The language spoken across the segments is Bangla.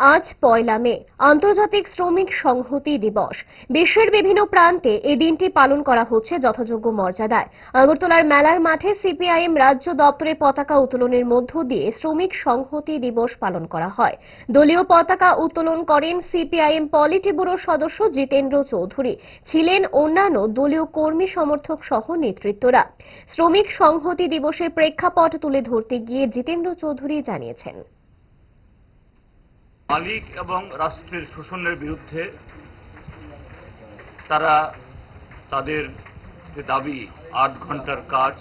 আজ পয়লা মে আন্তর্জাতিক শ্রমিক সংহতি দিবস। বিশ্বের বিভিন্ন প্রান্তে এই দিনটি পালন করা হচ্ছে যথাযোগ্য মর্যাদায়। আগরতলার মেলার মাঠে সিপিআইএম রাজ্য দপ্তরে পতাকা উত্তোলনের মধ্য দিয়ে শ্রমিক সংহতি দিবস পালন করা হয়। দলীয় পতাকা উত্তোলন করেন সিপিআইএম পলিটি ব্যুরোর সদস্য জিতেন্দ্র চৌধুরী। ছিলেন অন্যান্য দলীয় কর্মী সমর্থক সহ নেতৃত্বরা। শ্রমিক সংহতি দিবসের প্রেক্ষাপট তুলে ধরতে গিয়ে জিতেন্দ্র চৌধুরী জানিয়েছেন, মালিক এবং রাষ্ট্রের শোষণের বিরুদ্ধে তারা তাদের যে দাবি ৮ ঘন্টার কাজ,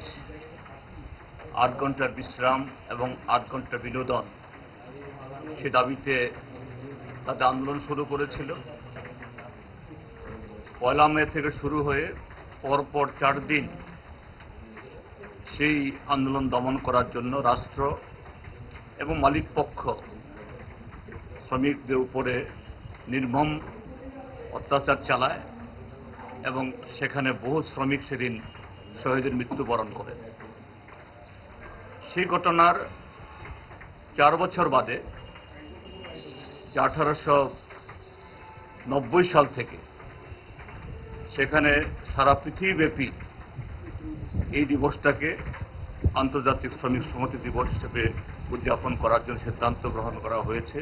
৮ ঘন্টার বিশ্রাম এবং ৮ ঘন্টার বিনোদন, সে দাবিতে তাদের আন্দোলন শুরু করেছিল। পয়লা মে থেকে শুরু হয়ে পরপর ৪ দিন সেই আন্দোলন দমন করার জন্য রাষ্ট্র এবং মালিক পক্ষ শ্রমিকদের উপরে নির্মম অত্যাচার চালায় এবং সেখানে বহু শ্রমিক সেদিন শহীদের মৃত্যুবরণ করে। সেই ঘটনার ৪ বছর বাদে 1890 সাল থেকে সেখানে সারা পৃথিবীব্যাপী এই দিবসটাকে আন্তর্জাতিক শ্রমিক সংহতি দিবস হিসেবে উদযাপন করার জন্য সিদ্ধান্ত গ্রহণ করা হয়েছে।